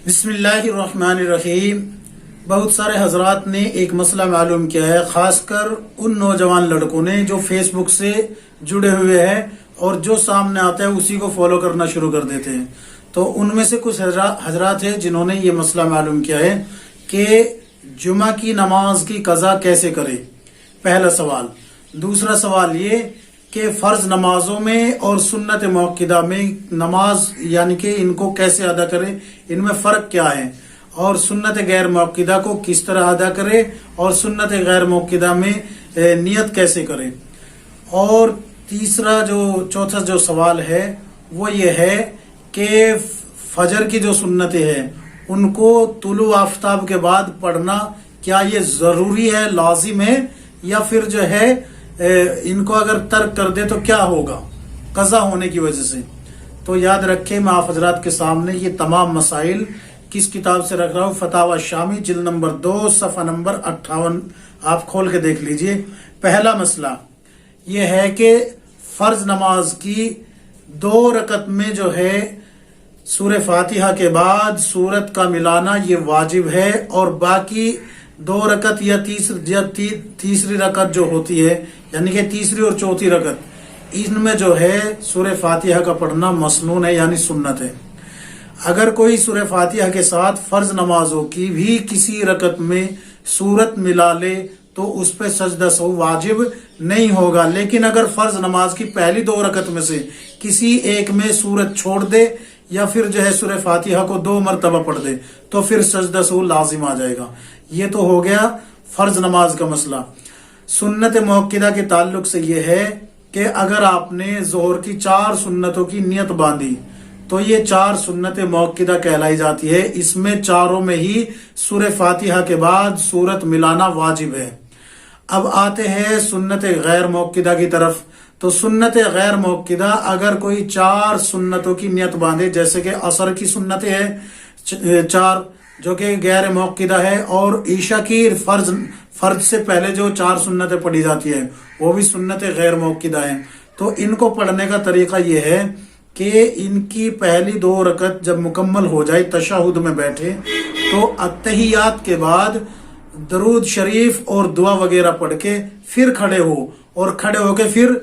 بسم اللہ الرحمن الرحیم۔ بہت سارے حضرات نے ایک مسئلہ معلوم کیا ہے، خاص کر ان نوجوان لڑکوں نے جو فیس بک سے جڑے ہوئے ہیں اور جو سامنے آتا ہے اسی کو فالو کرنا شروع کر دیتے ہیں۔ تو ان میں سے کچھ حضرات ہیں جنہوں نے یہ مسئلہ معلوم کیا ہے کہ جمعہ کی نماز کی قضا کیسے کرے، پہلا سوال۔ دوسرا سوال یہ کہ فرض نمازوں میں اور سنت موقدہ میں نماز یعنی کہ ان کو کیسے ادا کرے، ان میں فرق کیا ہے، اور سنت غیر موقدہ کو کس طرح ادا کرے، اور سنت غیر موقدہ میں نیت کیسے کرے۔ اور چوتھا جو سوال ہے وہ یہ ہے کہ فجر کی جو سنتیں ہیں ان کو طلوع آفتاب کے بعد پڑھنا کیا یہ ضروری ہے، لازم ہے، یا پھر جو ہے ان کو اگر ترک کر دے تو کیا ہوگا قضا ہونے کی وجہ سے۔ تو یاد رکھیں، میں آپ حضرات کے سامنے یہ تمام مسائل کس کتاب سے رکھ رہا ہوں، فتاوی شامی جلد نمبر 2 صفحہ نمبر 58، آپ کھول کے دیکھ لیجئے۔ پہلا مسئلہ یہ ہے کہ فرض نماز کی 2 رکعت میں جو ہے سورہ فاتحہ کے بعد سورت کا ملانا یہ واجب ہے، اور باقی 2 رکعت یا تیسری رکعت جو ہوتی ہے یعنی کہ تیسری اور چوتھی رکعت، ان میں جو ہے سورہ فاتحہ کا پڑھنا مسنون ہے یعنی سنت ہے۔ اگر کوئی سورہ فاتحہ کے ساتھ فرض نمازوں کی بھی کسی رکعت میں سورت ملا لے تو اس پہ سجدہ سہو واجب نہیں ہوگا، لیکن اگر فرض نماز کی پہلی 2 رکعت میں سے کسی ایک میں سورت چھوڑ دے یا پھر جو ہے سورہ فاتحہ کو 2 مرتبہ پڑھ دے تو پھر سجدہ سہو لازم آ جائے گا۔ یہ تو ہو گیا فرض نماز کا مسئلہ۔ سنت موقدہ کے تعلق سے یہ ہے کہ اگر آپ نے ظہر کی 4 سنتوں کی نیت باندھی تو یہ 4 سنت موقدہ کہلائی جاتی ہے، اس میں چاروں میں ہی سورہ فاتحہ کے بعد سورت ملانا واجب ہے۔ اب آتے ہیں سنت غیر موقدہ کی طرف۔ تو سنت غیر موقدہ اگر کوئی 4 سنتوں کی نیت باندھے، جیسے کہ عصر کی سنتیں ہیں 4 جو کہ غیر موقدہ ہے، اور عشاء کی فرض سے پہلے جو 4 سنتیں پڑھی جاتی ہیں وہ بھی سنت غیر موقدہ ہیں۔ تو ان کو پڑھنے کا طریقہ یہ ہے کہ ان کی پہلی 2 رکعت جب مکمل ہو جائے، تشہد میں بیٹھے، تو اتحیات کے بعد درود شریف اور دعا وغیرہ پڑھ کے پھر کھڑے ہو، اور کھڑے ہو کے پھر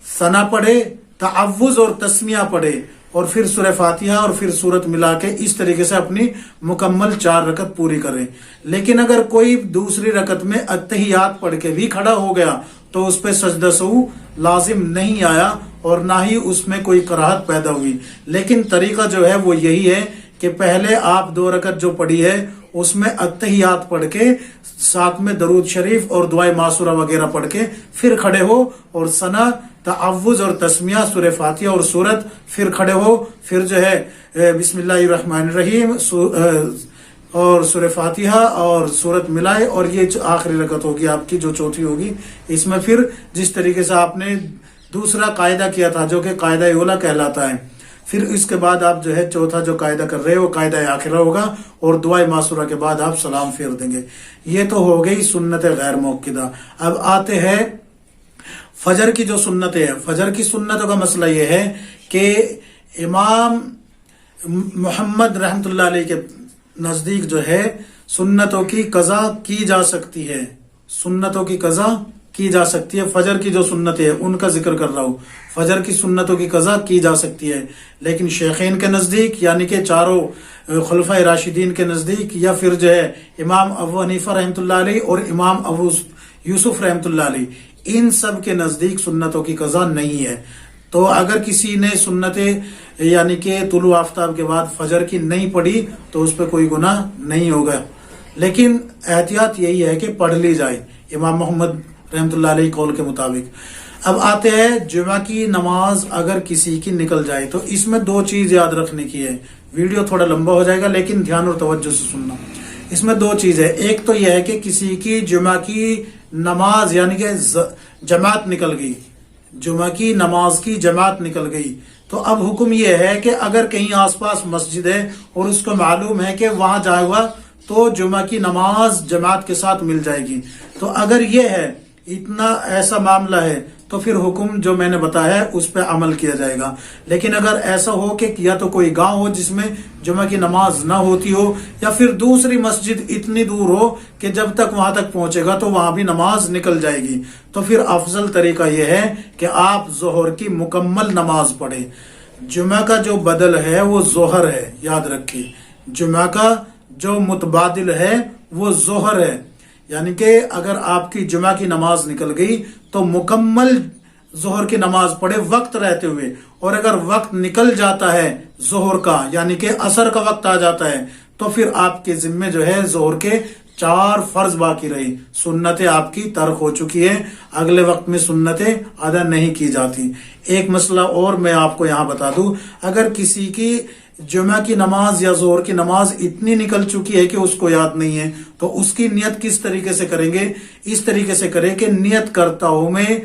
ثنا پڑھے، تعوذ اور تسمیہ پڑھے، اور پھر سورہ فاتحہ اور پھر سورت ملا کے اس طریقے سے اپنی مکمل 4 رکعت پوری کرے۔ لیکن اگر کوئی دوسری رکعت میں اتحیات پڑھ کے بھی کھڑا ہو گیا تو اس پہ سجدہ سہو لازم نہیں آیا اور نہ ہی اس میں کوئی کراہت پیدا ہوئی، لیکن طریقہ جو ہے وہ یہی ہے کہ پہلے آپ 2 رکعت جو پڑھی ہے اس میں اتحیات پڑھ کے ساتھ میں درود شریف اور دعائے معصورہ وغیرہ پڑھ کے پھر کھڑے ہو، اور ثنا، تعوذ اور تسمیہ، سورہ فاتحہ اور سورت، پھر کھڑے ہو، پھر جو ہے بسم اللہ الرحمن الرحیم اور سورہ فاتحہ اور سورت ملائے، اور یہ آخری رکعت ہوگی آپ کی جو چوتھی ہوگی، اس میں پھر جس طریقے سے آپ نے دوسرا قاعدہ کیا تھا جو کہ قاعدہ اولا کہلاتا ہے، پھر اس کے بعد آپ جو ہے چوتھا جو قاعدہ کر رہے ہو قاعدہ آخرہ ہوگا، اور دعائے معصورہ کے بعد آپ سلام پھیر دیں گے۔ یہ تو ہو گئی سنت غیر موقدہ۔ اب آتے ہیں فجر کی جو سنتیں ہیں۔ فجر کی سنتوں کا مسئلہ یہ ہے کہ امام محمد رحمۃ اللہ علیہ کے نزدیک جو ہے سنتوں کی قضا کی جا سکتی ہے، سنتوں کی قضا کی جا سکتی ہے۔ فجر کی جو سنتیں ہیں ان کا ذکر کر رہا ہوں، فجر کی سنتوں کی قضا کی جا سکتی ہے، لیکن شیخین کے نزدیک یعنی کہ 4 خلفائے راشدین کے نزدیک، یا پھر جو ہے امام ابو حنیفہ رحمۃ اللہ علیہ اور امام ابو یوسف رحمۃ اللہ علیہ، ان سب کے نزدیک سنتوں کی قضا نہیں ہے۔ تو اگر کسی نے سنتیں یعنی کہ طلوع آفتاب کے بعد فجر کی نہیں پڑھی تو اس پہ کوئی گناہ نہیں ہوگا، لیکن احتیاط یہی ہے کہ پڑھ لی جائے امام محمد رحمۃ اللہ علیہ قول کے مطابق۔ اب آتے ہیں جمعہ کی نماز اگر کسی کی نکل جائے تو اس میں 2 چیز یاد رکھنے کی ہے۔ ویڈیو تھوڑا لمبا ہو جائے گا لیکن دھیان اور توجہ سے سننا۔ اس میں 2 چیز ہے، ایک تو یہ ہے کہ کسی کی جمعہ کی نماز یعنی کہ جماعت نکل گئی، جمعہ کی نماز کی جماعت نکل گئی، تو اب حکم یہ ہے کہ اگر کہیں آس پاس مسجد ہے اور اس کو معلوم ہے کہ وہاں جائے گا تو جمعہ کی نماز جماعت کے ساتھ مل جائے گی۔ تو اگر یہ ہے اتنا ایسا معاملہ ہے تو پھر حکم جو میں نے بتایا ہے اس پہ عمل کیا جائے گا. لیکن اگر ایسا ہو کہ یا تو کوئی گاؤں ہو جس میں جمعہ کی نماز نہ ہوتی ہو، یا پھر دوسری مسجد اتنی دور ہو کہ جب تک وہاں تک پہنچے گا تو وہاں بھی نماز نکل جائے گی، تو پھر افضل طریقہ یہ ہے کہ آپ ظہر کی مکمل نماز پڑھیں. جمعہ کا جو بدل ہے وہ ظہر ہے، یاد رکھیے. جمعہ کا جو متبادل ہے وہ ظہر ہے. یعنی کہ اگر آپ کی جمعہ کی نماز نکل گئی تو مکمل ظہر کی نماز پڑھے وقت رہتے ہوئے. اور اگر وقت نکل جاتا ہے ظہر کا، یعنی کہ عصر کا وقت آ جاتا ہے، تو پھر آپ کے ذمے جو ہے ظہر کے 4 فرض باقی رہی. سنتیں آپ کی ترک ہو چکی ہے، اگلے وقت میں سنتیں ادا نہیں کی جاتی. ایک مسئلہ اور میں آپ کو یہاں بتا دوں، اگر کسی کی جمعہ کی نماز یا ظہر کی نماز اتنی نکل چکی ہے کہ اس کو یاد نہیں ہے، تو اس کی نیت کس طریقے سے کریں گے؟ اس طریقے سے کریں کہ نیت کرتا ہوں میں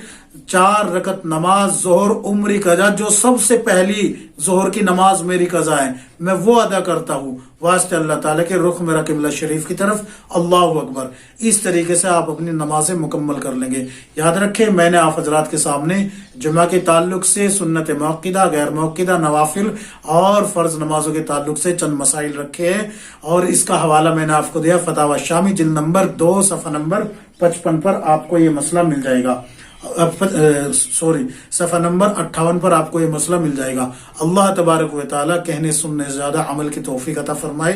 4 رکعت نماز ظہر عمری قضا، جو سب سے پہلی ظہر کی نماز میری قضا ہے، میں وہ ادا کرتا ہوں واسطے اللہ تعالیٰ کے رخ میرا قبلہ شریف کی طرف. اللہ اکبر. اس طریقے سے آپ اپنی نمازیں مکمل کر لیں گے. یاد رکھیں، میں نے آپ حضرات کے سامنے جمعہ کے تعلق سے سنت موقدہ، غیر موقدہ، نوافل اور فرض نمازوں کے تعلق سے چند مسائل رکھے ہیں، اور اس کا حوالہ میں نے آپ کو دیا فتاوی شامی جلد نمبر 2 صفحہ نمبر 55 پر آپ کو یہ مسئلہ مل جائے گا. صفحہ نمبر 58 پر آپ کو یہ مسئلہ مل جائے گا. اللہ تبارک و تعالی کہنے سننے سے زیادہ عمل کی توفیق عطا فرمائے.